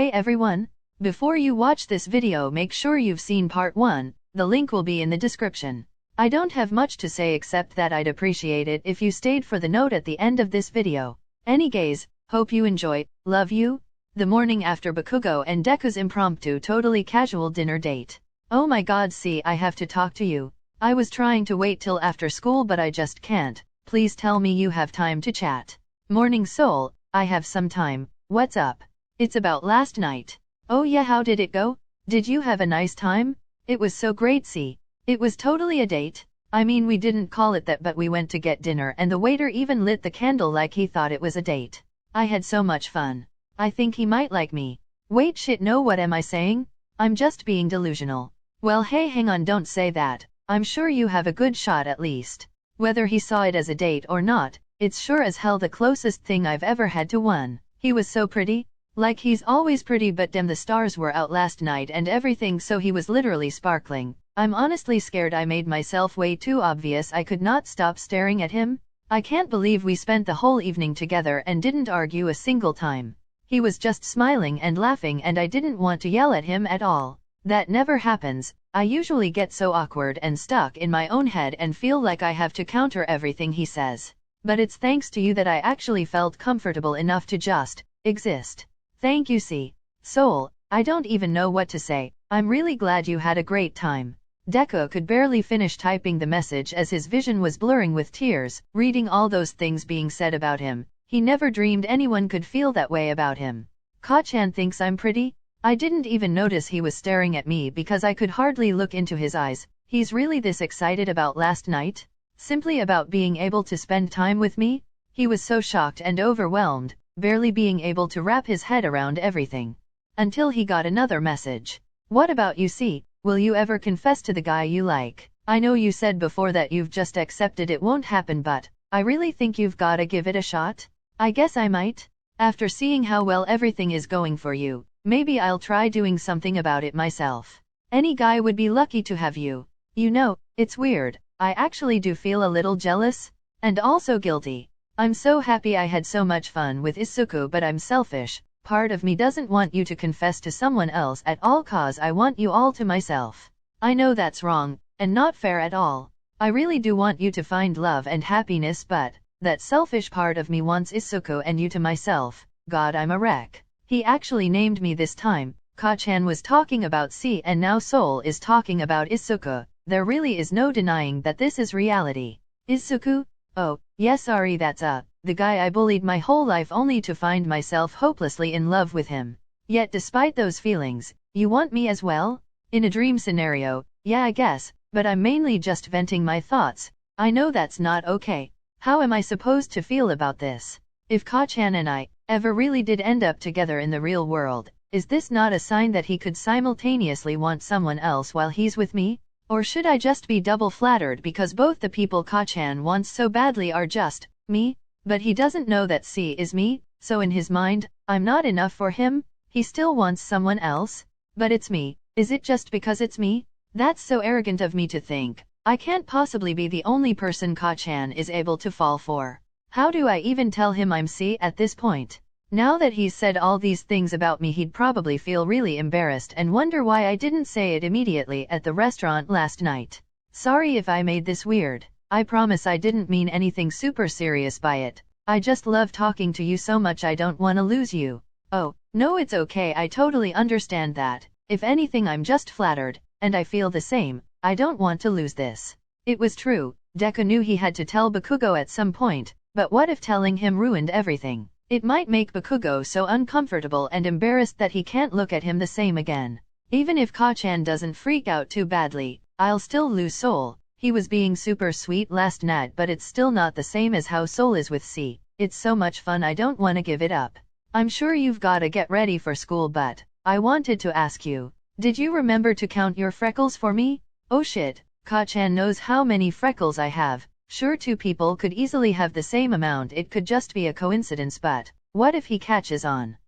Hey everyone! Before you watch this video, make sure you've seen part 1, the link will be in the description. I don't have much to say except that I'd appreciate it if you stayed for the note at the end of this video. Anyways, hope you enjoy, love you. The morning after Bakugo and Deku's impromptu totally casual dinner date. Oh my god, see, I have to talk to you. I was trying to wait till after school but I just can't. Please tell me you have time to chat. Morning Soul, I have some time. What's up? It's about last night. Oh yeah, how did it go? Did you have a nice time? It was so great, see. It was totally a date. I mean, we didn't call it that, but we went to get dinner and the waiter even lit the candle like he thought it was a date. I had so much fun. I think he might like me. Wait, shit, no, what am I saying? I'm just being delusional. Well, hey, hang on, don't say that. I'm sure you have a good shot at least. Whether he saw it as a date or not, it's sure as hell the closest thing I've ever had to one. He was so pretty. Like he's always pretty, but damn, the stars were out last night and everything, so he was literally sparkling. I'm honestly scared I made myself way too obvious. I could not stop staring at him. I can't believe we spent the whole evening together and didn't argue a single time. He was just smiling and laughing and I didn't want to yell at him at all. That never happens. I usually get so awkward and stuck in my own head and feel like I have to counter everything he says. But it's thanks to you that I actually felt comfortable enough to just exist. Thank you, see. Soul, I don't even know what to say. I'm really glad you had a great time. Deku could barely finish typing the message as his vision was blurring with tears, reading all those things being said about him. He never dreamed anyone could feel that way about him. Ka-chan thinks I'm pretty? I didn't even notice he was staring at me because I could hardly look into his eyes. He's really this excited about last night? Simply about being able to spend time with me? He was so shocked and overwhelmed, barely being able to wrap his head around everything. Until he got another message. What about you, see? Will you ever confess to the guy you like? I know you said before that you've just accepted it won't happen, but I really think you've gotta give it a shot. I guess I might. After seeing how well everything is going for you, maybe I'll try doing something about it myself. Any guy would be lucky to have you. You know, it's weird. I actually do feel a little jealous. And also guilty. I'm so happy I had so much fun with Isuku, but I'm selfish. Part of me doesn't want you to confess to someone else at all cause I want you all to myself. I know that's wrong, and not fair at all. I really do want you to find love and happiness, but that selfish part of me wants Isuku and you to myself. God, I'm a wreck. He actually named me this time. Ka-chan was talking about C and now Soul is talking about Isuku. There really is no denying that this is reality. Isuku? Oh, yeah, sorry, that's the guy I bullied my whole life only to find myself hopelessly in love with him. Yet despite those feelings, you want me as well? In a dream scenario, yeah, I guess, but I'm mainly just venting my thoughts. I know that's not okay. How am I supposed to feel about this? If Ka-chan and I ever really did end up together in the real world, is this not a sign that he could simultaneously want someone else while he's with me? Or should I just be double flattered because both the people Ka-chan wants so badly are just me? But he doesn't know that C is me, so in his mind, I'm not enough for him? He still wants someone else? But it's me. Is it just because it's me? That's so arrogant of me to think. I can't possibly be the only person Ka-chan is able to fall for. How do I even tell him I'm C at this point? Now that he's said all these things about me, he'd probably feel really embarrassed and wonder why I didn't say it immediately at the restaurant last night. Sorry if I made this weird. I promise I didn't mean anything super serious by it. I just love talking to you so much I don't want to lose you. Oh, no, it's okay, I totally understand that. If anything, I'm just flattered, and I feel the same. I don't want to lose this. It was true. Deku knew he had to tell Bakugo at some point, but what if telling him ruined everything? It might make Bakugo so uncomfortable and embarrassed that he can't look at him the same again. Even if Ka-chan doesn't freak out too badly, I'll still lose Soul. He was being super sweet last night, but it's still not the same as how Soul is with C. It's so much fun, I don't want to give it up. I'm sure you've gotta get ready for school, but I wanted to ask you, did you remember to count your freckles for me? Oh shit, Ka-chan knows how many freckles I have. Sure, two people could easily have the same amount, it could just be a coincidence, but what if he catches on?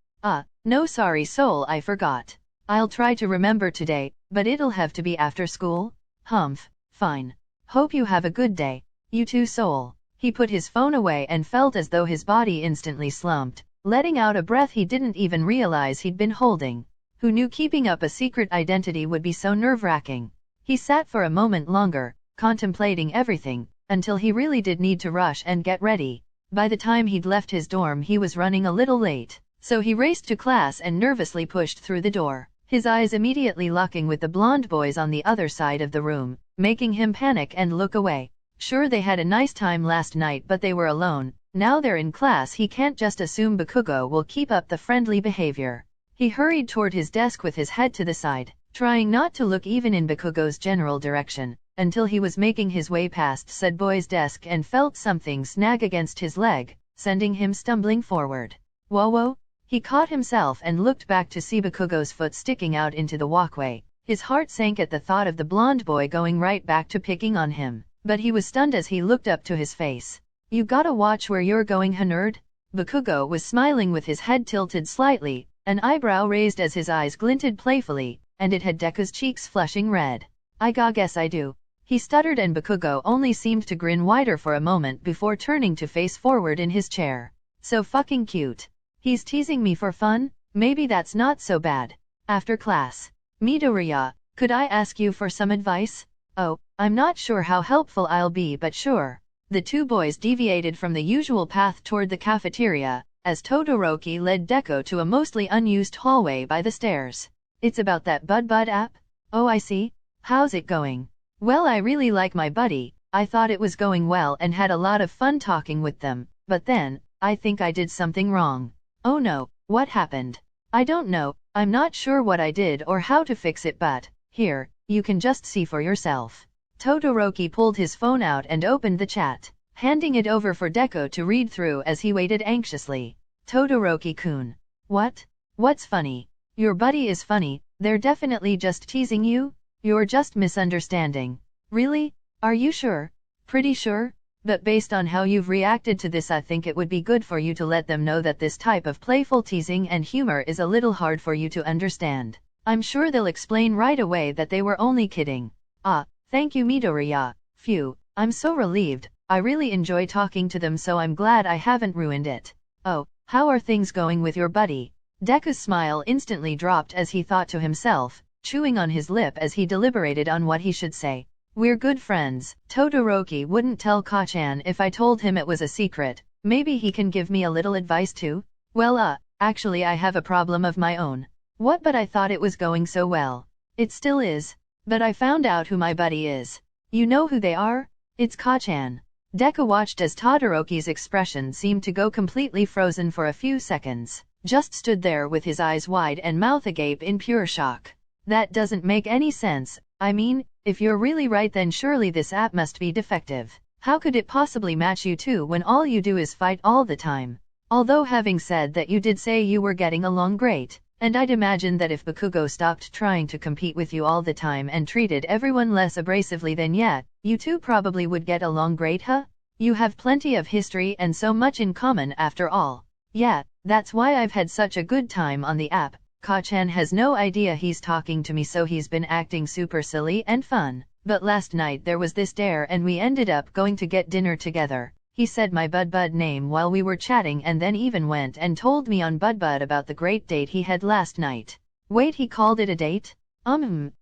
No, sorry Soul, I forgot. I'll try to remember today, but it'll have to be after school? Humph, fine. Hope you have a good day. You too, Soul. He put his phone away and felt as though his body instantly slumped, letting out a breath he didn't even realize he'd been holding. Who knew keeping up a secret identity would be so nerve-wracking? He sat for a moment longer, contemplating everything, until he really did need to rush and get ready. By the time he'd left his dorm he was running a little late, so he raced to class and nervously pushed through the door, his eyes immediately locking with the blonde boys on the other side of the room, making him panic and look away. Sure, they had a nice time last night, but they were alone. Now they're in class, he can't just assume Bakugo will keep up the friendly behavior. He hurried toward his desk with his head to the side, trying not to look even in Bakugo's general direction, until he was making his way past said boy's desk and felt something snag against his leg, sending him stumbling forward. Whoa! He caught himself and looked back to see Bakugo's foot sticking out into the walkway. His heart sank at the thought of the blonde boy going right back to picking on him, but he was stunned as he looked up to his face. You gotta watch where you're going, huh, nerd? Bakugo was smiling with his head tilted slightly, an eyebrow raised as his eyes glinted playfully, and it had Deku's cheeks flushing red. I guess I do. He stuttered, and Bakugo only seemed to grin wider for a moment before turning to face forward in his chair. So fucking cute. He's teasing me for fun? Maybe that's not so bad. After class. Midoriya, could I ask you for some advice? Oh, I'm not sure how helpful I'll be, but sure. The two boys deviated from the usual path toward the cafeteria, as Todoroki led Deku to a mostly unused hallway by the stairs. It's about that Bud app? Oh, I see. How's it going? Well, I really like my buddy. I thought it was going well and had a lot of fun talking with them, but then, I think I did something wrong. Oh no, what happened? I don't know, I'm not sure what I did or how to fix it, but, here, you can just see for yourself. Todoroki pulled his phone out and opened the chat, handing it over for Deku to read through as he waited anxiously. Todoroki-kun. What? What's funny? Your buddy is funny, they're definitely just teasing you? You're just misunderstanding. Really? Are you sure? Pretty sure? But based on how you've reacted to this, I think it would be good for you to let them know that this type of playful teasing and humor is a little hard for you to understand. I'm sure they'll explain right away that they were only kidding. Ah, thank you, Midoriya. Phew, I'm so relieved. I really enjoy talking to them, so I'm glad I haven't ruined it. Oh, how are things going with your buddy? Deku's smile instantly dropped as he thought to himself, chewing on his lip as he deliberated on what he should say. We're good friends. Todoroki wouldn't tell Kacchan if I told him it was a secret. Maybe he can give me a little advice too? Well, actually I have a problem of my own. What? But I thought it was going so well. It still is. But I found out who my buddy is. You know who they are? It's Kacchan. Deku watched as Todoroki's expression seemed to go completely frozen for a few seconds, just stood there with his eyes wide and mouth agape in pure shock. That doesn't make any sense. I mean, if you're really right, then surely this app must be defective. How could it possibly match you two when all you do is fight all the time? Although having said that, you did say you were getting along great, and I'd imagine that if Bakugo stopped trying to compete with you all the time and treated everyone less abrasively, then yeah, you two probably would get along great, huh? You have plenty of history and so much in common after all. Yeah, that's why I've had such a good time on the app. Kacchan has no idea he's talking to me, so he's been acting super silly and fun. But last night there was this dare and we ended up going to get dinner together. He said my Bud name while we were chatting and then even went and told me on Bud about the great date he had last night. Wait, he called it a date?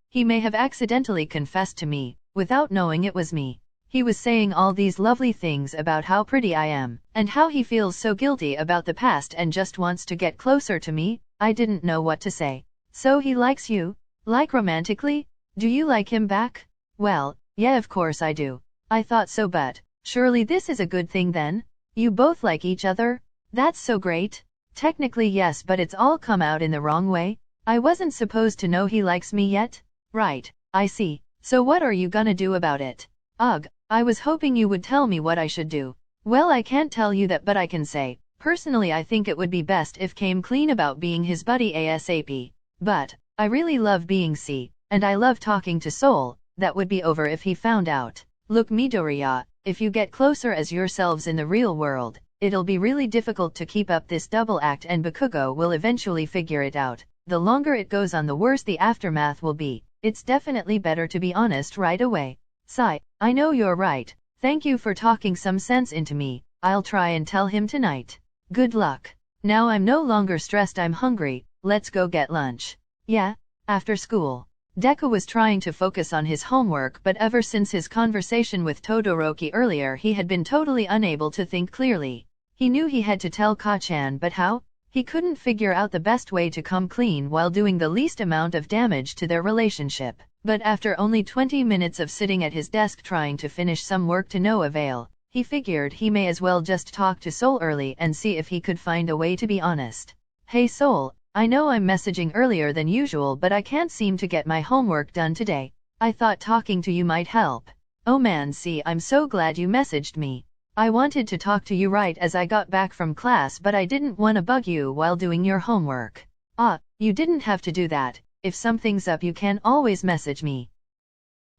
He may have accidentally confessed to me, without knowing it was me. He was saying all these lovely things about how pretty I am, and how he feels so guilty about the past and just wants to get closer to me. I didn't know what to say. So he likes you? Like romantically? Do you like him back? Well, yeah, of course I do. I thought so, but surely this is a good thing then? You both like each other? That's so great. Technically yes, but it's all come out in the wrong way. I wasn't supposed to know he likes me yet? Right, I see. So what are you gonna do about it? Ugh, I was hoping you would tell me what I should do. Well, I can't tell you that, but I can say, personally I think it would be best if came clean about being his buddy ASAP. But, I really love being C, and I love talking to Soul. That would be over if he found out. Look, Midoriya, if you get closer as yourselves in the real world, it'll be really difficult to keep up this double act, and Bakugo will eventually figure it out. The longer it goes on, the worse the aftermath will be. It's definitely better to be honest right away. Sigh, I know you're right. Thank you for talking some sense into me. I'll try and tell him tonight. Good luck. Now I'm no longer stressed, I'm hungry, let's go get lunch. Yeah, after school. Deku was trying to focus on his homework, but ever since his conversation with Todoroki earlier he had been totally unable to think clearly. He knew he had to tell Ka-chan, but how? He couldn't figure out the best way to come clean while doing the least amount of damage to their relationship. But after only 20 minutes of sitting at his desk trying to finish some work to no avail, he figured he may as well just talk to Soul early and see if he could find a way to be honest. Hey Soul, I know I'm messaging earlier than usual, but I can't seem to get my homework done today. I thought talking to you might help. Oh man, see, I'm so glad you messaged me. I wanted to talk to you right as I got back from class, but I didn't want to bug you while doing your homework. Ah, you didn't have to do that. If something's up you can always message me.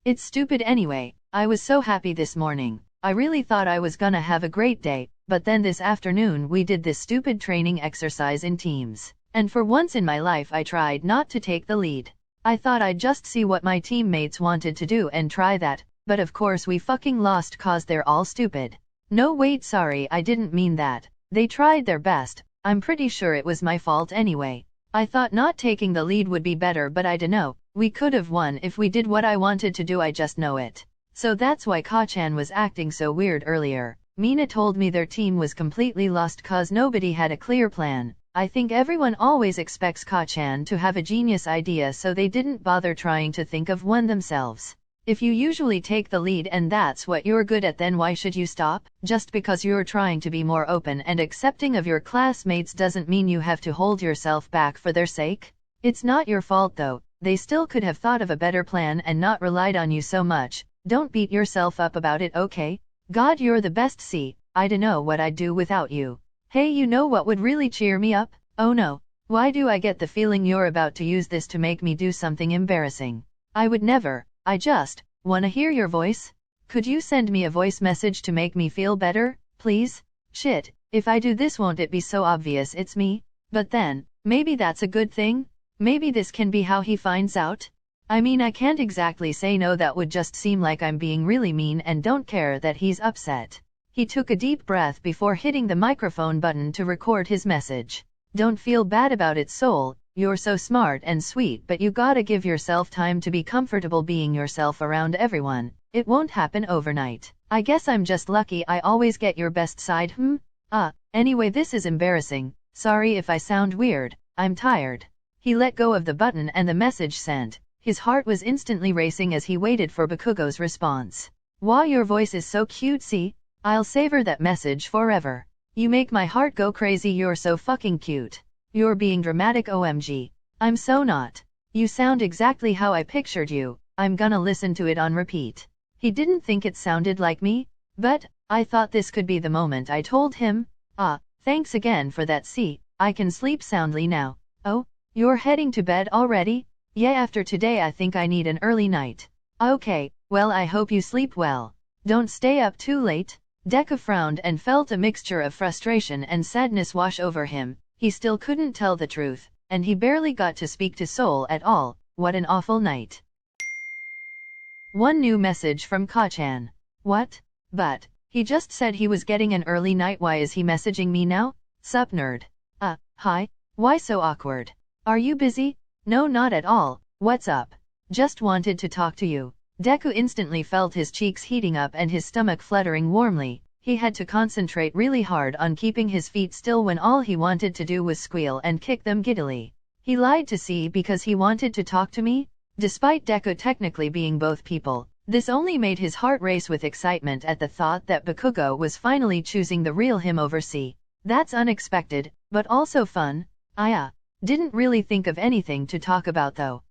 It's stupid anyway. I was so happy this morning. I really thought I was gonna have a great day, but then this afternoon we did this stupid training exercise in teams. And for once in my life I tried not to take the lead. I thought I'd just see what my teammates wanted to do and try that, but of course we fucking lost cause they're all stupid. No wait, sorry, I didn't mean that. They tried their best. I'm pretty sure it was my fault anyway. I thought not taking the lead would be better, but I dunno, we could have won if we did what I wanted to do, I just know it. So that's why Ka-chan was acting so weird earlier. Mina told me their team was completely lost cause nobody had a clear plan. I think everyone always expects Ka-chan to have a genius idea, so they didn't bother trying to think of one themselves. If you usually take the lead and that's what you're good at, then why should you stop? Just because you're trying to be more open and accepting of your classmates doesn't mean you have to hold yourself back for their sake. It's not your fault though, they still could have thought of a better plan and not relied on you so much. Don't beat yourself up about it, okay? God, you're the best, see, I dunno what I'd do without you. Hey, you know what would really cheer me up? Oh no, why do I get the feeling you're about to use this to make me do something embarrassing? I would never. I just wanna hear your voice. Could you send me a voice message to make me feel better, please? Shit, if I do this won't it be so obvious it's me? But then, maybe that's a good thing? Maybe this can be how he finds out? I mean, I can't exactly say no, that would just seem like I'm being really mean and don't care that he's upset. He took a deep breath before hitting the microphone button to record his message. Don't feel bad about it, Soul. You're so smart and sweet, but you gotta give yourself time to be comfortable being yourself around everyone. It won't happen overnight. I guess I'm just lucky I always get your best side, Anyway, this is embarrassing. Sorry if I sound weird. I'm tired. He let go of the button and the message sent. His heart was instantly racing as he waited for Bakugo's response. Wow, your voice is so cute, see? I'll savor that message forever. You make my heart go crazy, you're so fucking cute. You're being dramatic, OMG. I'm so not. You sound exactly how I pictured you. I'm gonna listen to it on repeat. He didn't think it sounded like me, but I thought this could be the moment I told him. Thanks again for that, see, I can sleep soundly now. Oh, you're heading to bed already? Yeah, after today I think I need an early night. Okay, well I hope you sleep well. Don't stay up too late. Deku frowned and felt a mixture of frustration and sadness wash over him. He still couldn't tell the truth, and he barely got to speak to Soul at all. What an awful night. One new message from Ka-chan. What? But he just said he was getting an early night. Why is he messaging me now? Sup, nerd? Hi. Why so awkward? Are you busy? No, not at all. What's up? Just wanted to talk to you. Deku instantly felt his cheeks heating up and his stomach fluttering warmly. He had to concentrate really hard on keeping his feet still when all he wanted to do was squeal and kick them giddily. He lied to see because he wanted to talk to me? Despite Deku technically being both people, this only made his heart race with excitement at the thought that Bakugo was finally choosing the real him over C. That's unexpected, but also fun. Didn't really think of anything to talk about though.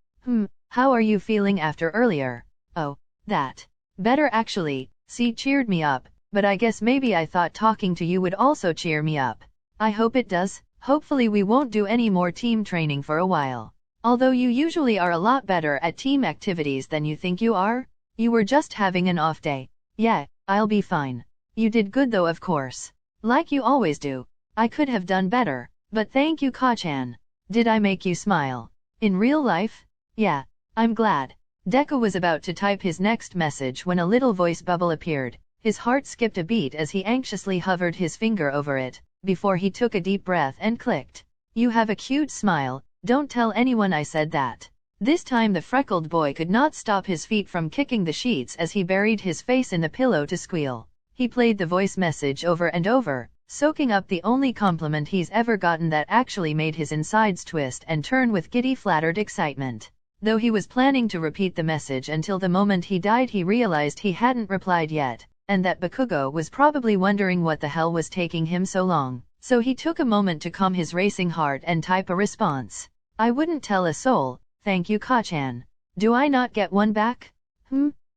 How are you feeling after earlier? Oh, that. Better actually, C cheered me up, but I guess maybe I thought talking to you would also cheer me up. I hope it does. Hopefully we won't do any more team training for a while. Although you usually are a lot better at team activities than you think you are. You were just having an off day. Yeah, I'll be fine. You did good though, of course. Like you always do. I could have done better, but thank you, Ka-chan. Did I make you smile? In real life? Yeah, I'm glad. Deku was about to type his next message when a little voice bubble appeared. His heart skipped a beat as he anxiously hovered his finger over it. before he took a deep breath and clicked. You have a cute smile, don't tell anyone I said that. This time the freckled boy could not stop his feet from kicking the sheets as he buried his face in the pillow to squeal. He played the voice message over and over, soaking up the only compliment he's ever gotten that actually made his insides twist and turn with giddy flattered excitement. Though he was planning to repeat the message until the moment he died, he realized he hadn't replied yet, and that Bakugo was probably wondering what the hell was taking him so long. So he took a moment to calm his racing heart and type a response. I wouldn't tell a soul, thank you Ka-chan. Do I not get one back?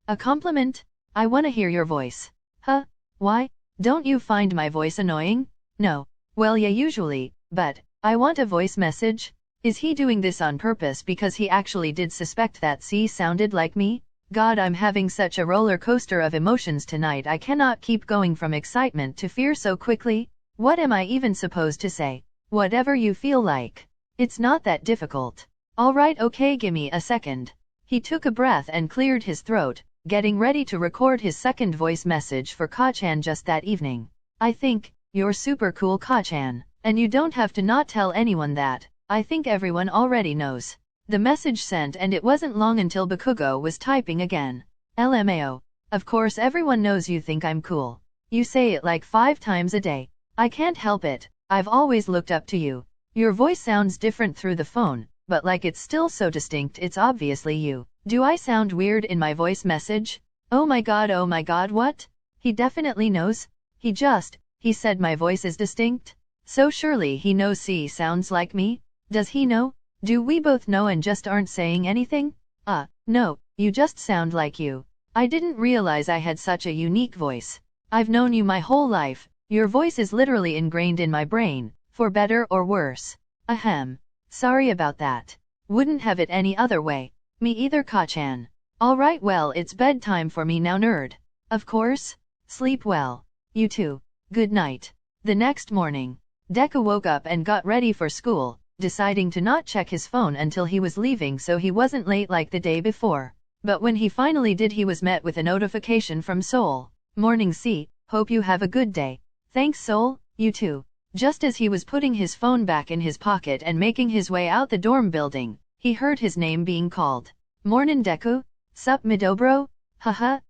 A compliment? I wanna hear your voice. Huh? Why? Don't you find my voice annoying? No. Well yeah usually, but, I want a voice message? Is he doing this on purpose because he actually did suspect that C sounded like me? God, I'm having such a roller coaster of emotions tonight. I cannot keep going from excitement to fear so quickly. What am I even supposed to say? Whatever you feel like. It's not that difficult. Alright, okay, gimme a second. He took a breath and cleared his throat, getting ready to record his second voice message for Ka-chan just that evening. I think, you're super cool Ka-chan, and you don't have to not tell anyone that. I think everyone already knows. The message sent, and it wasn't long until Bakugo was typing again. LMAO. Of course everyone knows you think I'm cool. You say it like 5 times a day. I can't help it, I've always looked up to you. Your voice sounds different through the phone, but like it's still so distinct it's obviously you. Do I sound weird in my voice message? Oh my god, what? He definitely knows? He said my voice is distinct? So surely he knows C sounds like me? Does he know? Do we both know and just aren't saying anything? No, you just sound like you. I didn't realize I had such a unique voice. I've known you my whole life. Your voice is literally ingrained in my brain, for better or worse. Ahem. Sorry about that. Wouldn't have it any other way. Me either Ka-chan. Alright, well it's bedtime for me now nerd. Of course. Sleep well. You too. Good night. The next morning, Deku woke up and got ready for school, deciding to not check his phone until he was leaving so he wasn't late like the day before. But when he finally did, he was met with a notification from Soul. Morning C, hope you have a good day. Thanks Soul, you too. Just as he was putting his phone back in his pocket and making his way out the dorm building, he heard his name being called. Mornin' Deku? Sup Midobro? Haha,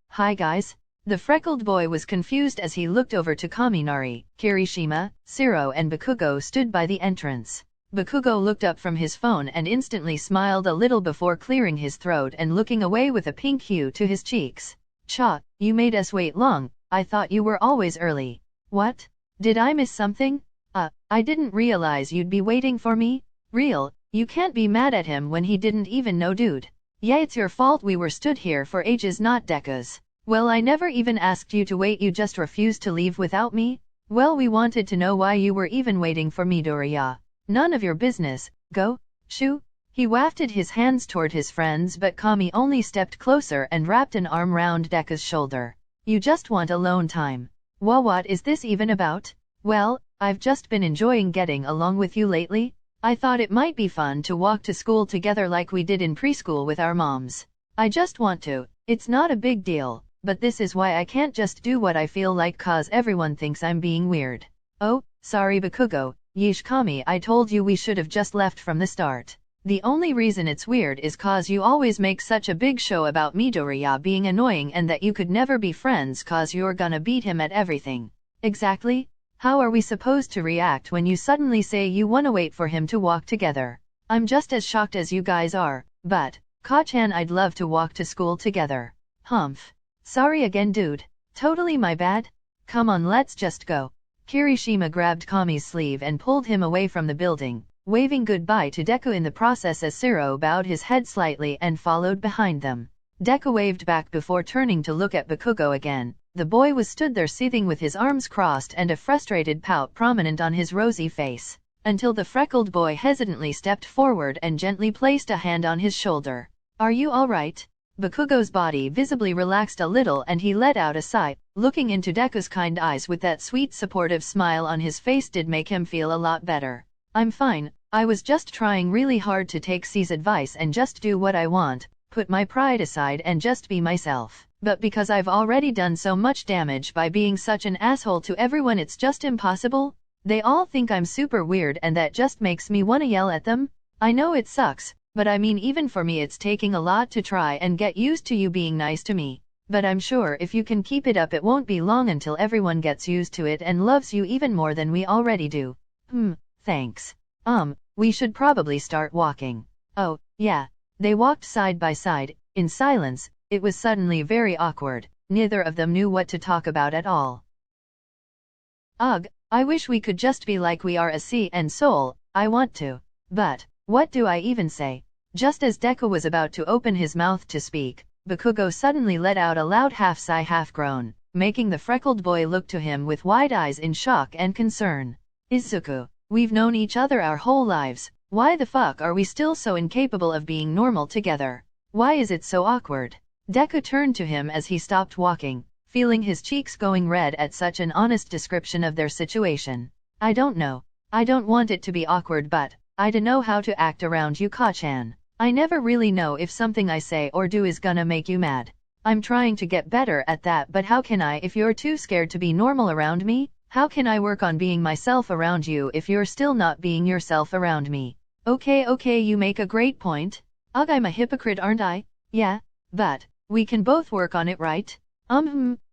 hi guys. The freckled boy was confused as he looked over to Kaminari. Kirishima, Siro and Bakugo stood by the entrance. Bakugo looked up from his phone and instantly smiled a little before clearing his throat and looking away with a pink hue to his cheeks. Cha, you made us wait long, I thought you were always early. What? Did I miss something? I didn't realize you'd be waiting for me. Real, you can't be mad at him when he didn't even know dude. Yeah, it's your fault we were stood here for ages, not decades. Well, I never even asked you to wait, you just refused to leave without me? Well, we wanted to know why you were even waiting for Midoriya. None of your business, go, shoo. He wafted his hands toward his friends, but Kami only stepped closer and wrapped an arm round Deku's shoulder. You just want alone time. What is this even about? Well, I've just been enjoying getting along with you lately. I thought it might be fun to walk to school together like we did in preschool with our moms. I just want to. It's not a big deal, but this is why I can't just do what I feel like cause everyone thinks I'm being weird. Oh, sorry Bakugo. Yeesh Kami, I told you we should have just left from the start. The only reason it's weird is cause you always make such a big show about Midoriya being annoying and that you could never be friends cause you're gonna beat him at everything. Exactly? How are we supposed to react when you suddenly say you wanna wait for him to walk together? I'm just as shocked as you guys are, but, Ka-chan, I'd love to walk to school together. Humph. Sorry again dude. Totally my bad. Come on, let's just go. Kirishima grabbed Kami's sleeve and pulled him away from the building, waving goodbye to Deku in the process as Siro bowed his head slightly and followed behind them. Deku waved back before turning to look at Bakugo again. The boy was stood there seething with his arms crossed and a frustrated pout prominent on his rosy face, until the freckled boy hesitantly stepped forward and gently placed a hand on his shoulder. Are you alright? Bakugo's body visibly relaxed a little and he let out a sigh. Looking into Deku's kind eyes with that sweet supportive smile on his face did make him feel a lot better. I'm fine, I was just trying really hard to take C's advice and just do what I want, put my pride aside and just be myself. But because I've already done so much damage by being such an asshole to everyone, it's just impossible. They all think I'm super weird and that just makes me wanna yell at them. I know it sucks, but I mean even for me it's taking a lot to try and get used to you being nice to me. But I'm sure if you can keep it up it won't be long until everyone gets used to it and loves you even more than we already do. Thanks. We should probably start walking. Oh, yeah. They walked side by side, in silence. It was suddenly very awkward. Neither of them knew what to talk about at all. Ugh, I wish we could just be like we are as Sea and Soul. I want to. But, what do I even say? Just as Deku was about to open his mouth to speak, Bakugo suddenly let out a loud half-sigh half-groan, making the freckled boy look to him with wide eyes in shock and concern. Izuku, we've known each other our whole lives. Why the fuck are we still so incapable of being normal together? Why is it so awkward? Deku turned to him as he stopped walking, feeling his cheeks going red at such an honest description of their situation. I don't know. I don't want it to be awkward, but I don't know how to act around you, Ka-chan. I never really know if something I say or do is gonna make you mad. I'm trying to get better at that, but how can I if you're too scared to be normal around me? How can I work on being myself around you if you're still not being yourself around me? Okay, you make a great point. Ugh, I'm a hypocrite, aren't I? Yeah, but we can both work on it, right?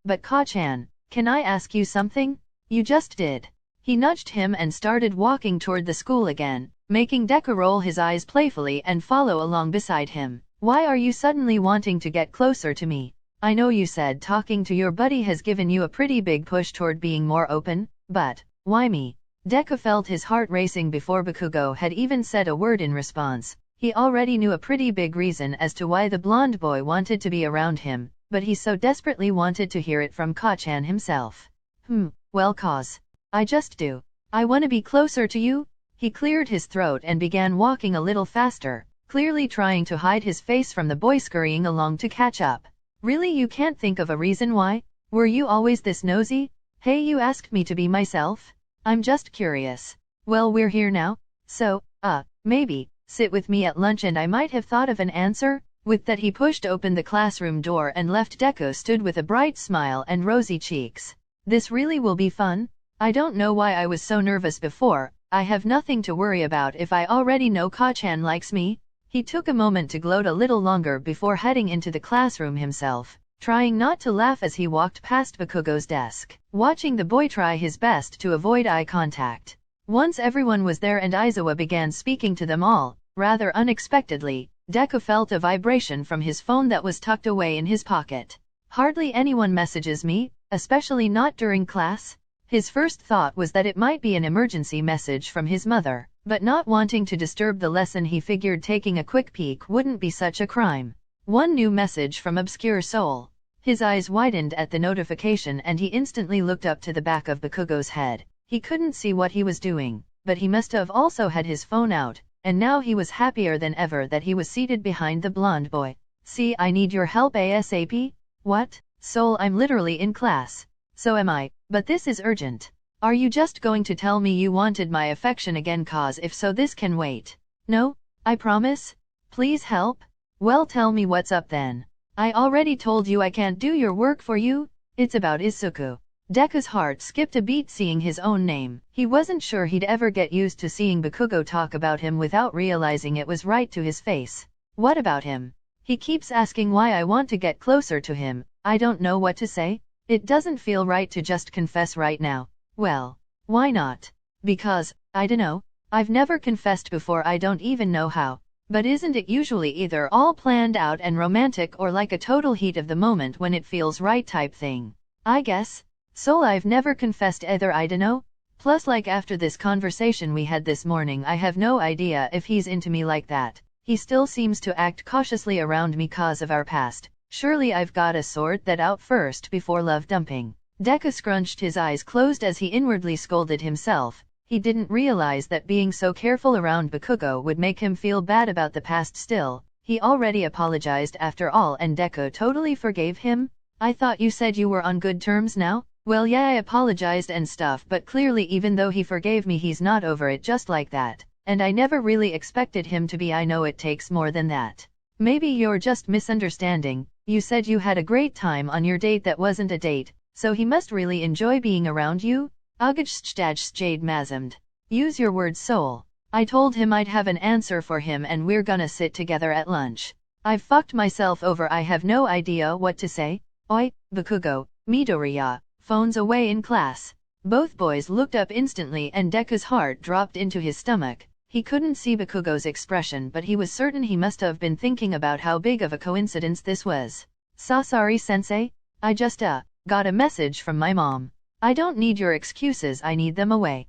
But Ka-chan, can I ask you something? You just did. He nudged him and started walking toward the school again, making Deku roll his eyes playfully and follow along beside him. Why are you suddenly wanting to get closer to me? I know you said talking to your buddy has given you a pretty big push toward being more open, but why me? Deku felt his heart racing before Bakugo had even said a word in response. He already knew a pretty big reason as to why the blonde boy wanted to be around him, but he so desperately wanted to hear it from Ka-chan himself. Well, cause I just do. I wanna be closer to you. He cleared his throat and began walking a little faster, clearly trying to hide his face from the boy scurrying along to catch up. Really, you can't think of a reason why? Were you always this nosy? Hey, you asked me to be myself? I'm just curious. Well, we're here now, so, maybe, sit with me at lunch and I might have thought of an answer. With that he pushed open the classroom door and left. Deku stood with a bright smile and rosy cheeks. This really will be fun. I don't know why I was so nervous before. I have nothing to worry about if I already know Ka-chan likes me. He took a moment to gloat a little longer before heading into the classroom himself, trying not to laugh as he walked past Bakugo's desk, watching the boy try his best to avoid eye contact. Once everyone was there and Aizawa began speaking to them all, rather unexpectedly, Deku felt a vibration from his phone that was tucked away in his pocket. Hardly anyone messages me, especially not during class. His first thought was that it might be an emergency message from his mother, but not wanting to disturb the lesson he figured taking a quick peek wouldn't be such a crime. One new message from Obscure Soul. His eyes widened at the notification and he instantly looked up to the back of Bakugo's head. He couldn't see what he was doing, but he must have also had his phone out, and now he was happier than ever that he was seated behind the blonde boy. See, I need your help ASAP? What? Soul, I'm literally in class. So am I, but this is urgent. Are you just going to tell me you wanted my affection again? Cause if so, this can wait. No, I promise. Please help. Well, tell me what's up then. I already told you I can't do your work for you. It's about Izuku. Deku's heart skipped a beat seeing his own name. He wasn't sure he'd ever get used to seeing Bakugo talk about him without realizing it was right to his face. What about him? He keeps asking why I want to get closer to him. I don't know what to say. It doesn't feel right to just confess right now. Well, why not? Because, I dunno, I've never confessed before, I don't even know how. But isn't it usually either all planned out and romantic or like a total heat of the moment when it feels right type thing? I guess. Soul, I've never confessed either, I dunno. Plus, like after this conversation we had this morning, I have no idea if he's into me like that. He still seems to act cautiously around me cause of our past. Surely I've gotta sort that out first before love dumping. Deku scrunched his eyes closed as he inwardly scolded himself. He didn't realize that being so careful around Bakugo would make him feel bad about the past still. He already apologized after all and Deku totally forgave him? I thought you said you were on good terms now? Well, yeah, I apologized and stuff, but clearly even though he forgave me he's not over it just like that. And I never really expected him to be. I know it takes more than that. Maybe you're just misunderstanding. You said you had a great time on your date that wasn't a date, so he must really enjoy being around you? Jade masmed. Use your words, soul. I told him I'd have an answer for him and we're gonna sit together at lunch. I've fucked myself over, I have no idea what to say. Oi, Bakugo, Midoriya, phones away in class. Both boys looked up instantly and Deku's heart dropped into his stomach. He couldn't see Bakugo's expression but he was certain he must have been thinking about how big of a coincidence this was. Sorry sensei, I just got a message from my mom. I don't need your excuses, I need them away.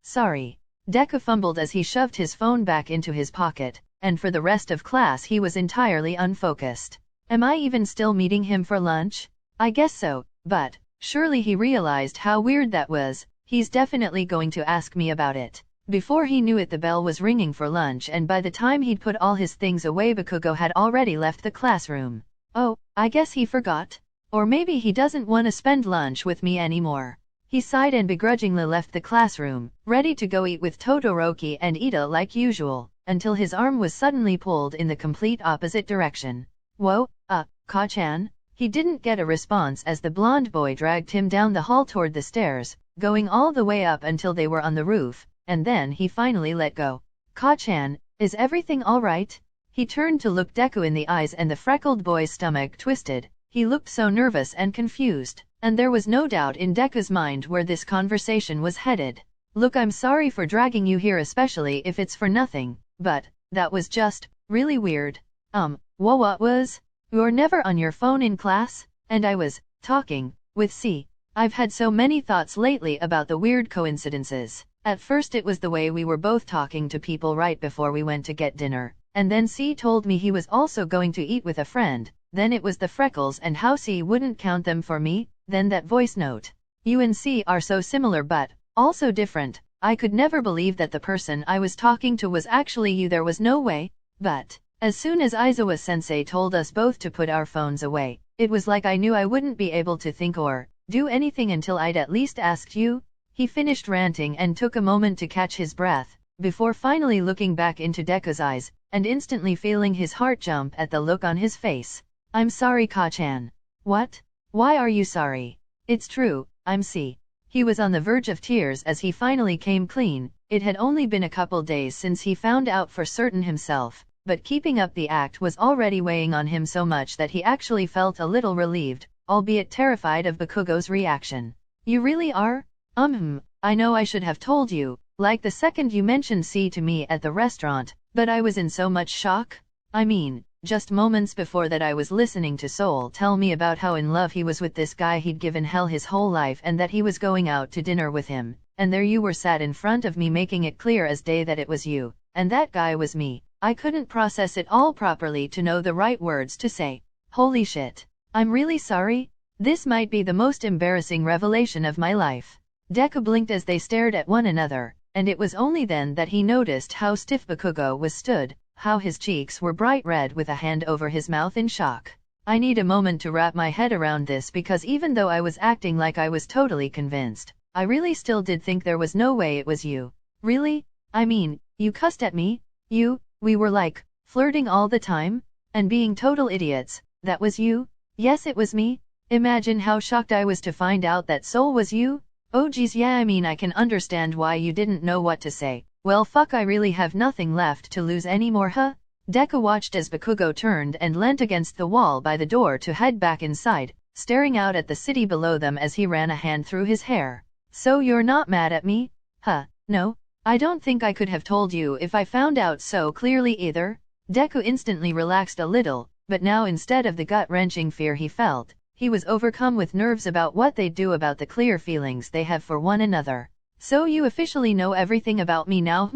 Sorry. Deku fumbled as he shoved his phone back into his pocket, and for the rest of class he was entirely unfocused. Am I even still meeting him for lunch? I guess so, but surely he realized how weird that was. He's definitely going to ask me about it. Before he knew it, the bell was ringing for lunch, and by the time he'd put all his things away, Bakugo had already left the classroom. Oh, I guess he forgot. Or maybe he doesn't want to spend lunch with me anymore. He sighed and begrudgingly left the classroom, ready to go eat with Todoroki and Ida like usual, until his arm was suddenly pulled in the complete opposite direction. Whoa, Ka-chan? He didn't get a response as the blonde boy dragged him down the hall toward the stairs, going all the way up until they were on the roof, and then he finally let go. Ka-chan, is everything alright? He turned to look Deku in the eyes and the freckled boy's stomach twisted. He looked so nervous and confused, and there was no doubt in Deku's mind where this conversation was headed. Look, I'm sorry for dragging you here, especially if it's for nothing, but that was just really weird. What was? You're never on your phone in class? And I was talking with C. I've had so many thoughts lately about the weird coincidences. At first it was the way we were both talking to people right before we went to get dinner, and then C told me he was also going to eat with a friend. Then it was the freckles and how C wouldn't count them for me, then that voice note. You and C are so similar but also different. I could never believe that the person I was talking to was actually you. There was no way. But as soon as Aizawa-sensei told us both to put our phones away, it was like I knew I wouldn't be able to think or do anything until I'd at least asked you. He finished ranting and took a moment to catch his breath, before finally looking back into Deku's eyes, and instantly feeling his heart jump at the look on his face. I'm sorry, Ka-chan. What? Why are you sorry? It's true, I'm C. He was on the verge of tears as he finally came clean. It had only been a couple days since he found out for certain himself, but keeping up the act was already weighing on him so much that he actually felt a little relieved, albeit terrified of Bakugo's reaction. You really are? I know I should have told you, like the second you mentioned C to me at the restaurant, but I was in so much shock. I mean, just moments before that I was listening to Soul tell me about how in love he was with this guy he'd given hell his whole life and that he was going out to dinner with him, and there you were sat in front of me making it clear as day that it was you, and that guy was me. I couldn't process it all properly to know the right words to say. Holy shit. I'm really sorry. This might be the most embarrassing revelation of my life. Deku blinked as they stared at one another, and it was only then that he noticed how stiff Bakugo was stood, how his cheeks were bright red with a hand over his mouth in shock. I need a moment to wrap my head around this because even though I was acting like I was totally convinced, I really still did think there was no way it was you. Really? I mean, you cussed at me? We were like, flirting all the time? And being total idiots, that was you? Yes, it was me. Imagine how shocked I was to find out that Soul was you. Oh geez, yeah, I mean I can understand why you didn't know what to say. Well fuck, I really have nothing left to lose anymore, huh? Deku watched as Bakugo turned and leant against the wall by the door to head back inside, staring out at the city below them as he ran a hand through his hair. So you're not mad at me? Huh, no. I don't think I could have told you if I found out so clearly either. Deku instantly relaxed a little, but now instead of the gut-wrenching fear he felt, he was overcome with nerves about what they'd do about the clear feelings they have for one another. So you officially know everything about me now,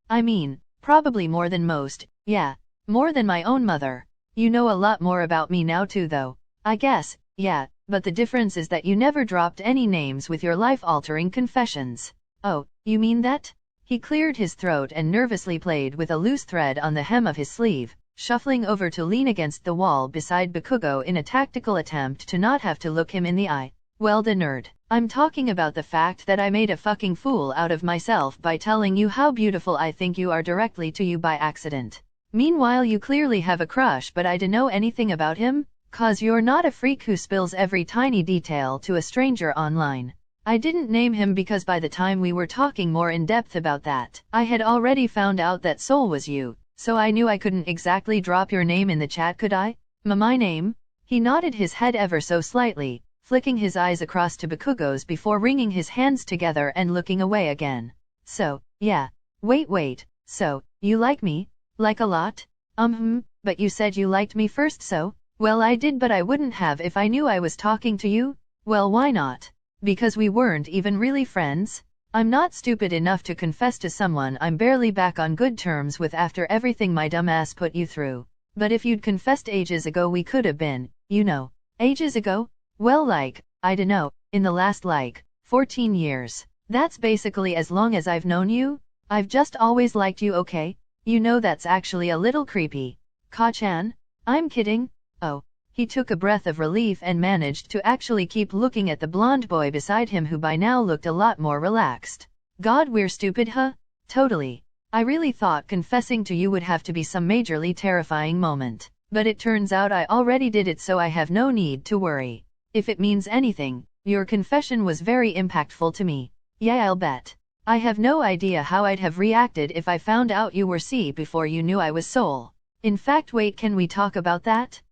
I mean, probably more than most, yeah, more than my own mother. You know a lot more about me now too though. I guess, yeah, but the difference is that you never dropped any names with your life-altering confessions. Oh, you mean that? He cleared his throat and nervously played with a loose thread on the hem of his sleeve, shuffling over to lean against the wall beside Bakugo in a tactical attempt to not have to look him in the eye. Well, the nerd. I'm talking about the fact that I made a fucking fool out of myself by telling you how beautiful I think you are directly to you by accident. Meanwhile you clearly have a crush, but I don't know anything about him, 'cause you're not a freak who spills every tiny detail to a stranger online. I didn't name him because by the time we were talking more in depth about that, I had already found out that Soul was you, so I knew I couldn't exactly drop your name in the chat, could I? My name? He nodded his head ever so slightly, flicking his eyes across to Bakugo's before wringing his hands together and looking away again. So, yeah. Wait, so, you like me? Like a lot? But you said you liked me first, so? Well, I did, but I wouldn't have if I knew I was talking to you. Well, why not? Because we weren't even really friends? I'm not stupid enough to confess to someone I'm barely back on good terms with after everything my dumb ass put you through. But if you'd confessed ages ago, we could have been, you know. Ages ago? Well, I dunno, in the last 14 years. That's basically as long as I've known you. I've just always liked you, okay? You know that's actually a little creepy. Ka-chan? I'm kidding. Oh. He took a breath of relief and managed to actually keep looking at the blonde boy beside him, who by now looked a lot more relaxed. God, we're stupid, huh? Totally. I really thought confessing to you would have to be some majorly terrifying moment. But it turns out I already did it, so I have no need to worry. If it means anything, your confession was very impactful to me. Yeah, I'll bet. I have no idea how I'd have reacted if I found out you were C before you knew I was Soul. In fact, wait, can we talk about that?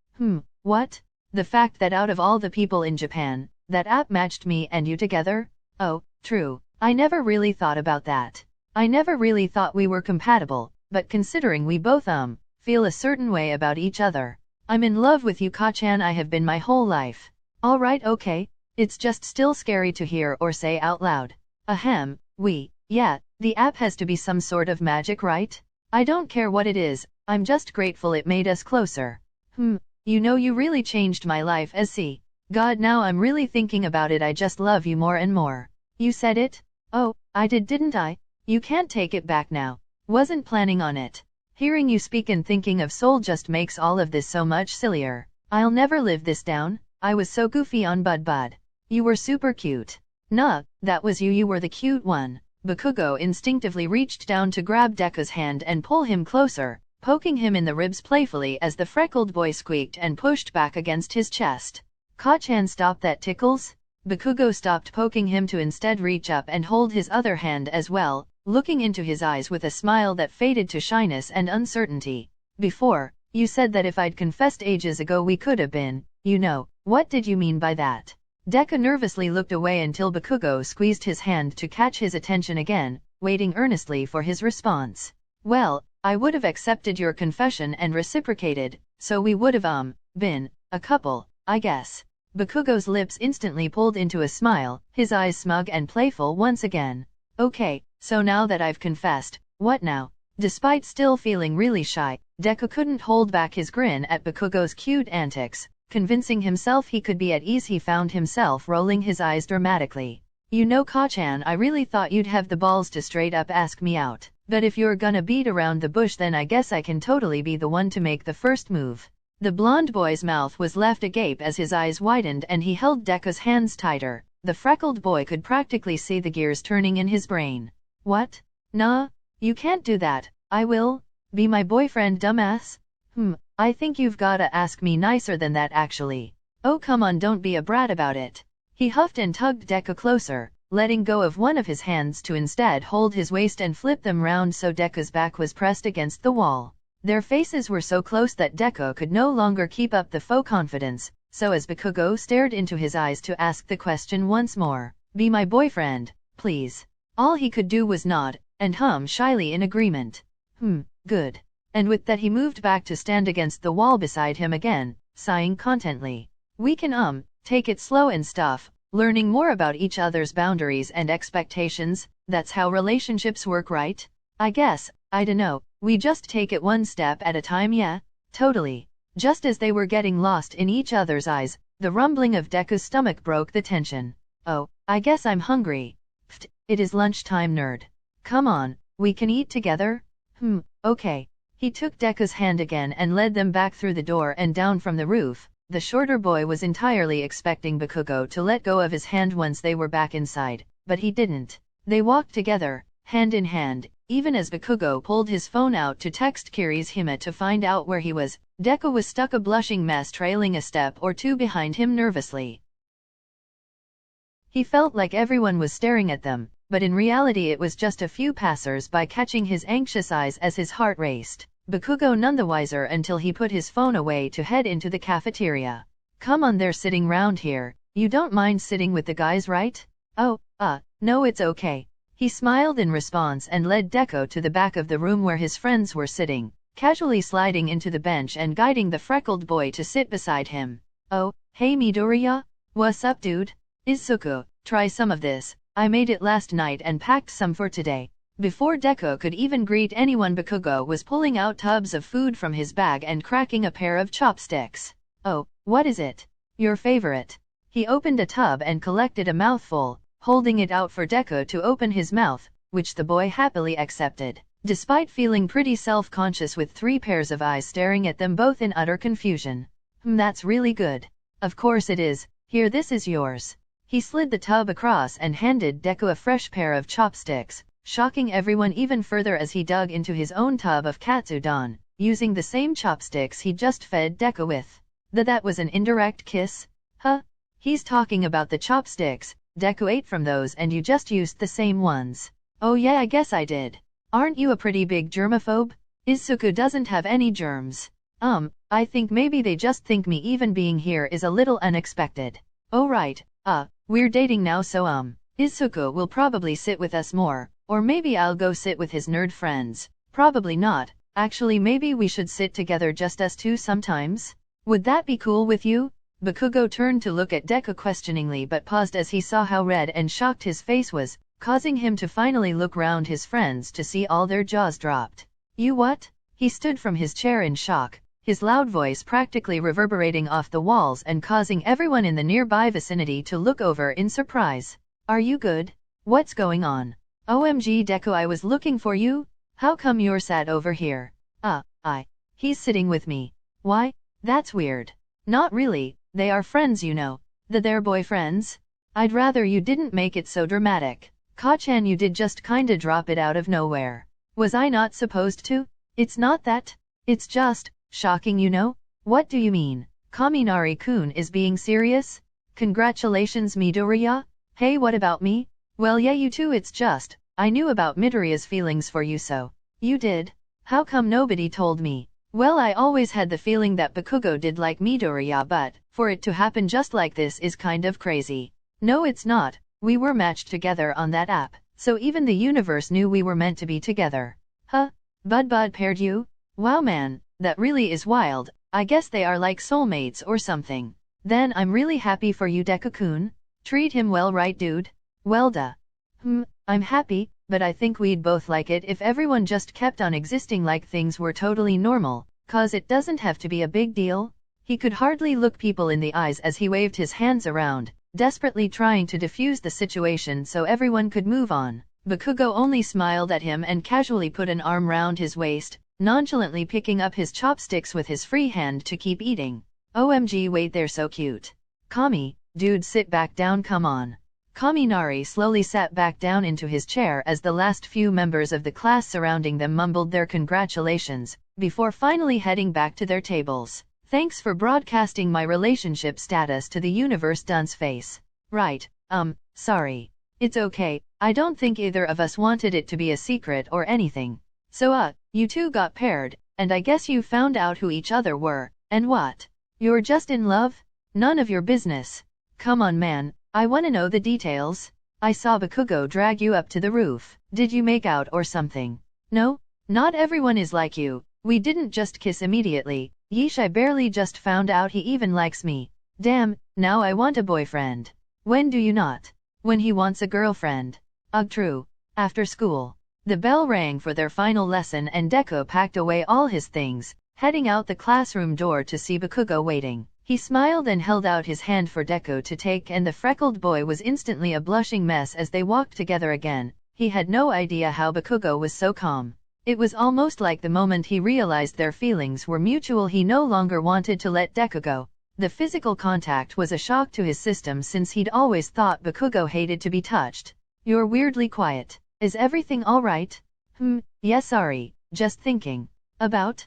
What? The fact that out of all the people in Japan, that app matched me and you together? Oh, true. I never really thought about that. I never really thought we were compatible, but considering we both feel a certain way about each other. I'm in love with you, Ka-chan. I have been my whole life. Alright, okay. It's just still scary to hear or say out loud. Ahem, yeah, the app has to be some sort of magic, right? I don't care what it is, I'm just grateful it made us closer. You know, you really changed my life as C. God, now I'm really thinking about it, I just love you more and more. You said it? Oh, I did, didn't I? You can't take it back now. Wasn't planning on it. Hearing you speak and thinking of Soul just makes all of this so much sillier. I'll never live this down. I was so goofy on Bud. You were super cute. Nah, that was you were the cute one. Bakugo instinctively reached down to grab Deku's hand and pull him closer, poking him in the ribs playfully as the freckled boy squeaked and pushed back against his chest. Ka-chan, stop that, tickles. Bakugo stopped poking him to instead reach up and hold his other hand as well, looking into his eyes with a smile that faded to shyness and uncertainty. Before, you said that if I'd confessed ages ago we could have been, you know, what did you mean by that? Deku nervously looked away until Bakugo squeezed his hand to catch his attention again, waiting earnestly for his response. Well, I would have accepted your confession and reciprocated, so we would have, been a couple, I guess. Bakugo's lips instantly pulled into a smile, his eyes smug and playful once again. Okay, so now that I've confessed, what now? Despite still feeling really shy, Deku couldn't hold back his grin at Bakugo's cute antics. Convincing himself he could be at ease, he found himself rolling his eyes dramatically. You know, Ka-chan, I really thought you'd have the balls to straight up ask me out. But if you're gonna beat around the bush, then I guess I can totally be the one to make the first move. The blonde boy's mouth was left agape as his eyes widened and he held Deku's hands tighter. The freckled boy could practically see the gears turning in his brain. What? Nah, you can't do that. I will. Be my boyfriend, dumbass? I think you've gotta ask me nicer than that, actually. Oh, come on, don't be a brat about it. He huffed and tugged Deku closer, letting go of one of his hands to instead hold his waist and flip them round so Deku's back was pressed against the wall. Their faces were so close that Deku could no longer keep up the faux confidence, so as Bakugo stared into his eyes to ask the question once more, be my boyfriend, please. All he could do was nod, and hum shyly in agreement. Good. And with that he moved back to stand against the wall beside him again, sighing contently. We can take it slow and stuff, learning more about each other's boundaries and expectations. That's how relationships work, right? I guess, I dunno, we just take it one step at a time. Yeah, totally. Just as they were getting lost in each other's eyes, the rumbling of Deku's stomach broke the tension. Oh, I guess I'm hungry. Pfft, it is lunchtime, nerd. Come on, we can eat together? Okay. He took Deku's hand again and led them back through the door and down from the roof. The shorter boy was entirely expecting Bakugo to let go of his hand once they were back inside, but he didn't. They walked together, hand in hand, even as Bakugo pulled his phone out to text Kiri's Hime to find out where he was. Deku was stuck, a blushing mess trailing a step or two behind him nervously. He felt like everyone was staring at them, but in reality it was just a few passers-by catching his anxious eyes as his heart raced. Bakugo none the wiser until he put his phone away to head into the cafeteria. Come on, they're sitting round here. You don't mind sitting with the guys, right? Oh, no, it's okay. He smiled in response and led Deku to the back of the room where his friends were sitting, casually sliding into the bench and guiding the freckled boy to sit beside him. Oh, hey Midoriya? What's up, dude? Izuku, try some of this. I made it last night and packed some for today. Before Deku could even greet anyone, Bakugo was pulling out tubs of food from his bag and cracking a pair of chopsticks. Oh, what is it? Your favorite. He opened a tub and collected a mouthful, holding it out for Deku to open his mouth, which the boy happily accepted, despite feeling pretty self-conscious with 3 pairs of eyes staring at them both in utter confusion. That's really good. Of course it is. Here, this is yours. He slid the tub across and handed Deku a fresh pair of chopsticks, shocking everyone even further as he dug into his own tub of katsudon, using the same chopsticks he just fed Deku with. That was an indirect kiss? Huh? He's talking about the chopsticks. Deku ate from those and you just used the same ones. Oh yeah, I guess I did. Aren't you a pretty big germaphobe? Izuku doesn't have any germs. I think maybe they just think me even being here is a little unexpected. Oh right, we're dating now, so Izuku will probably sit with us more, or maybe I'll go sit with his nerd friends. Probably not. Actually, maybe we should sit together, just us two sometimes? Would that be cool with you? Bakugo turned to look at Deku questioningly but paused as he saw how red and shocked his face was, causing him to finally look round his friends to see all their jaws dropped. You what? He stood from his chair in shock, his loud voice practically reverberating off the walls and causing everyone in the nearby vicinity to look over in surprise. Are you good? What's going on? OMG Deku, I was looking for you. How come you're sat over here? He's sitting with me. Why? That's weird. Not really, they are friends, you know. They're boyfriends? I'd rather you didn't make it so dramatic. Ka-chan, you did just kinda drop it out of nowhere. Was I not supposed to? It's not that. It's just shocking, you know? What do you mean? Kaminari-kun is being serious? Congratulations Midoriya? Hey, what about me? Well yeah, you too. It's just, I knew about Midoriya's feelings for you, so. You did? How come nobody told me? Well, I always had the feeling that Bakugo did like Midoriya, but for it to happen just like this is kind of crazy. No, it's not. We were matched together on that app, so even the universe knew we were meant to be together. Huh? Bud paired you? Wow man, that really is wild. I guess they are like soulmates or something. Then I'm really happy for you, Deku-kun. Treat him well, right dude? Well duh. I'm happy, but I think we'd both like it if everyone just kept on existing like things were totally normal, cause it doesn't have to be a big deal. He could hardly look people in the eyes as he waved his hands around, desperately trying to defuse the situation so everyone could move on. Bakugo only smiled at him and casually put an arm round his waist, nonchalantly picking up his chopsticks with his free hand to keep eating. OMG, wait, they're so cute. Kami, dude, sit back down, come on. Kaminari slowly sat back down into his chair as the last few members of the class surrounding them mumbled their congratulations, before finally heading back to their tables. Thanks for broadcasting my relationship status to the universe, dunce face. Right, sorry. It's okay, I don't think either of us wanted it to be a secret or anything. So you two got paired, and I guess you found out who each other were, and what? You're just in love? None of your business. Come on man, I wanna know the details. I saw Bakugo drag you up to the roof. Did you make out or something? No? Not everyone is like you. We didn't just kiss immediately. Yeesh, I barely just found out he even likes me. Damn, now I want a boyfriend. When do you not? When he wants a girlfriend. Ugh, true. After school. The bell rang for their final lesson and Deku packed away all his things, heading out the classroom door to see Bakugo waiting. He smiled and held out his hand for Deku to take, and the freckled boy was instantly a blushing mess as they walked together again. He had no idea how Bakugo was so calm. It was almost like the moment he realized their feelings were mutual, he no longer wanted to let Deku go. The physical contact was a shock to his system since he'd always thought Bakugo hated to be touched. You're weirdly quiet. Is everything alright? Yeah, sorry, just thinking. About?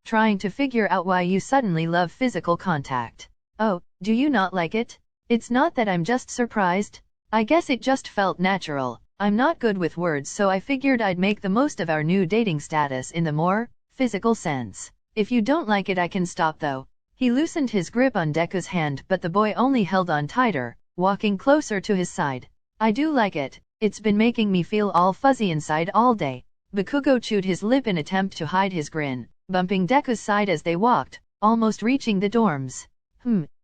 Trying to figure out why you suddenly love physical contact. Oh, do you not like it? It's not that I'm just surprised. I guess it just felt natural. I'm not good with words, so I figured I'd make the most of our new dating status in the more physical sense. If you don't like it, I can stop though. He loosened his grip on Deku's hand, but the boy only held on tighter, walking closer to his side. I do like it. It's been making me feel all fuzzy inside all day. Bakugo chewed his lip in attempt to hide his grin, bumping Deku's side as they walked, almost reaching the dorms.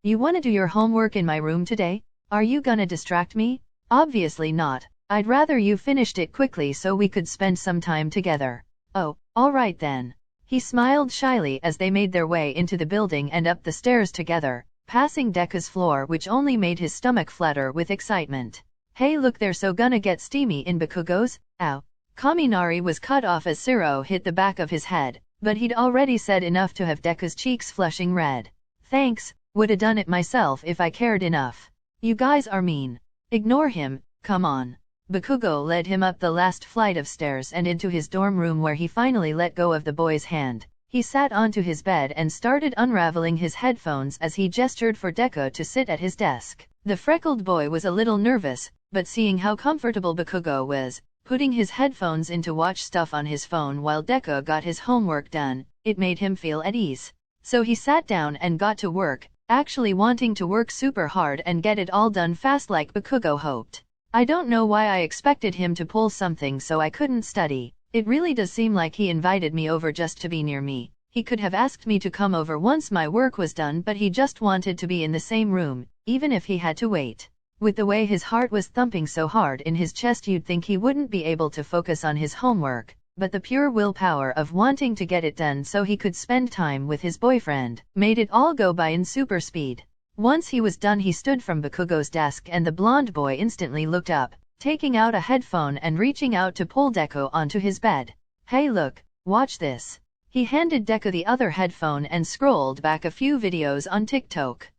You wanna do your homework in my room today? Are you gonna distract me? Obviously not. I'd rather you finished it quickly so we could spend some time together. Oh, alright then. He smiled shyly as they made their way into the building and up the stairs together, passing Deku's floor, which only made his stomach flutter with excitement. Hey look, they're so gonna get steamy in Bakugo's. Ow. Kaminari was cut off as Siro hit the back of his head, but he'd already said enough to have Deku's cheeks flushing red. Thanks, woulda done it myself if I cared enough. You guys are mean. Ignore him, come on. Bakugo led him up the last flight of stairs and into his dorm room, where he finally let go of the boy's hand. He sat onto his bed and started unraveling his headphones as he gestured for Deku to sit at his desk. The freckled boy was a little nervous, but seeing how comfortable Bakugo was, putting his headphones in to watch stuff on his phone while Deku got his homework done, it made him feel at ease. So he sat down and got to work, actually wanting to work super hard and get it all done fast like Bakugo hoped. I don't know why I expected him to pull something so I couldn't study. It really does seem like he invited me over just to be near me. He could have asked me to come over once my work was done, but he just wanted to be in the same room, even if he had to wait. With the way his heart was thumping so hard in his chest, you'd think he wouldn't be able to focus on his homework, but the pure willpower of wanting to get it done so he could spend time with his boyfriend made it all go by in super speed. Once he was done, he stood from Bakugo's desk and the blonde boy instantly looked up, taking out a headphone and reaching out to pull Deku onto his bed. Hey look, watch this. He handed Deku the other headphone and scrolled back a few videos on TikTok.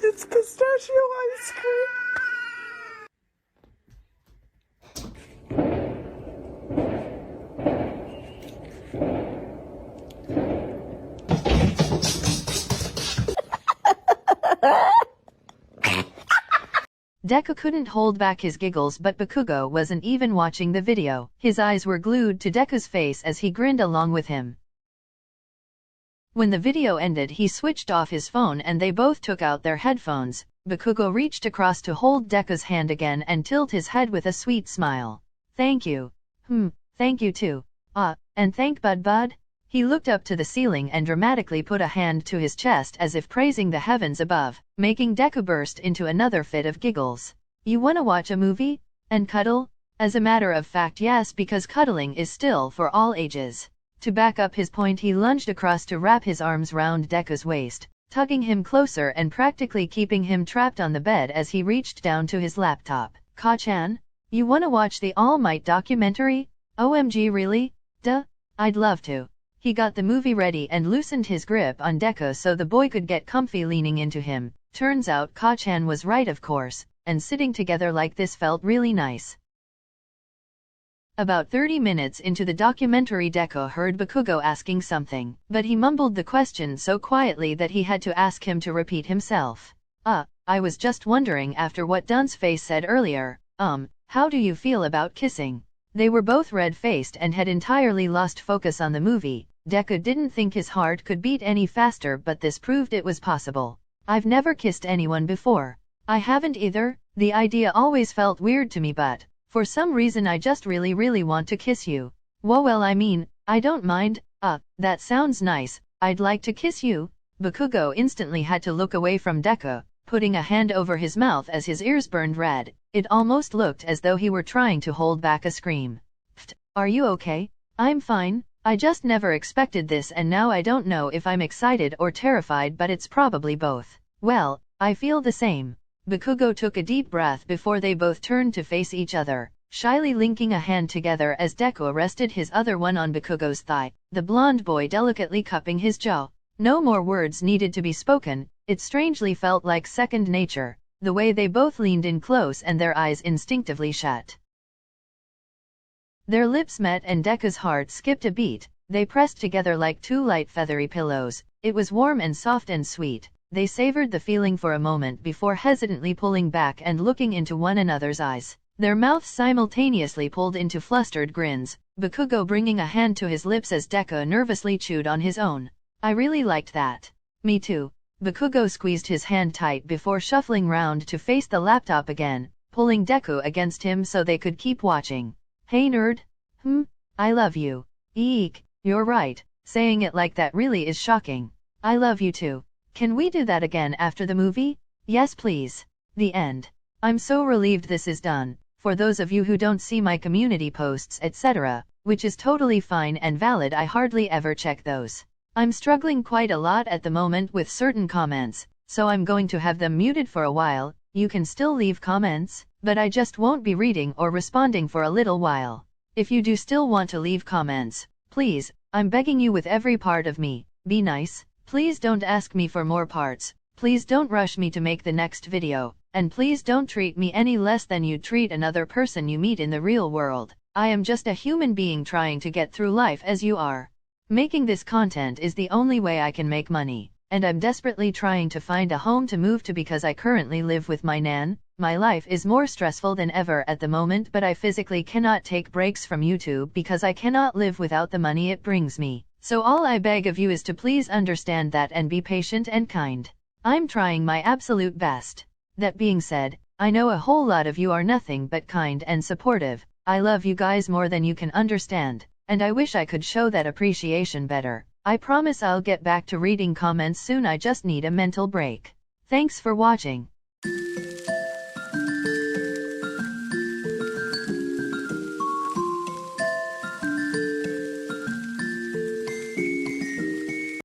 It's pistachio ice cream. Deku couldn't hold back his giggles, but Bakugo wasn't even watching the video. His eyes were glued to Deku's face as he grinned along with him. When the video ended, he switched off his phone and they both took out their headphones. Bakugo reached across to hold Deku's hand again and tilt his head with a sweet smile. Thank you. Thank you too. And thank Bud. He looked up to the ceiling and dramatically put a hand to his chest as if praising the heavens above, making Deku burst into another fit of giggles. You wanna watch a movie? And cuddle? As a matter of fact, yes, because cuddling is still for all ages. To back up his point, he lunged across to wrap his arms round Deku's waist, tugging him closer and practically keeping him trapped on the bed as he reached down to his laptop. Ka-chan? You wanna watch the All Might documentary? OMG, really? Duh. I'd love to. He got the movie ready and loosened his grip on Deku so the boy could get comfy leaning into him. Turns out Ka-chan was right, of course, and sitting together like this felt really nice. About 30 minutes into the documentary, Deku heard Bakugo asking something, but he mumbled the question so quietly that he had to ask him to repeat himself. I was just wondering, after what Dun's face said earlier, how do you feel about kissing? They were both red-faced and had entirely lost focus on the movie. Deku didn't think his heart could beat any faster, but this proved it was possible. I've never kissed anyone before. I haven't either. The idea always felt weird to me, but for some reason I just really want to kiss you. Well, I mean, I don't mind. That sounds nice. I'd like to kiss you. Bakugo instantly had to look away from Deku, putting a hand over his mouth as his ears burned red. It almost looked as though he were trying to hold back a scream. Pfft, are you okay? I'm fine. I just never expected this, and now I don't know if I'm excited or terrified, but it's probably both. Well, I feel the same. Bakugo took a deep breath before they both turned to face each other, shyly linking a hand together as Deku rested his other one on Bakugo's thigh, the blonde boy delicately cupping his jaw. No more words needed to be spoken. It strangely felt like second nature, the way they both leaned in close and their eyes instinctively shut. Their lips met and Deku's heart skipped a beat. They pressed together like two light feathery pillows. It was warm and soft and sweet, They savored the feeling for a moment before hesitantly pulling back and looking into one another's eyes. Their mouths simultaneously pulled into flustered grins, Bakugo bringing a hand to his lips as Deku nervously chewed on his own. I really liked that. Me too. Bakugo squeezed his hand tight before shuffling round to face the laptop again, pulling Deku against him so they could keep watching. Hey nerd? I love you. Eek, you're right, saying it like that really is shocking. I love you too. Can we do that again after the movie? Yes please. The end. I'm so relieved this is done. For those of you who don't see my community posts etc., which is totally fine and valid, I hardly ever check those. I'm struggling quite a lot at the moment with certain comments, so I'm going to have them muted for a while. You can still leave comments, but I just won't be reading or responding for a little while. If you do still want to leave comments, please, I'm begging you with every part of me, be nice. Please don't ask me for more parts, please don't rush me to make the next video, and please don't treat me any less than you'd treat another person you meet in the real world. I am just a human being trying to get through life as you are. Making this content is the only way I can make money, and I'm desperately trying to find a home to move to because I currently live with my nan. My life is more stressful than ever at the moment, but I physically cannot take breaks from YouTube because I cannot live without the money it brings me. So all I beg of you is to please understand that and be patient and kind. I'm trying my absolute best. That being said, I know a whole lot of you are nothing but kind and supportive. I love you guys more than you can understand, and I wish I could show that appreciation better. I promise I'll get back to reading comments soon. I just need a mental break. Thanks for watching.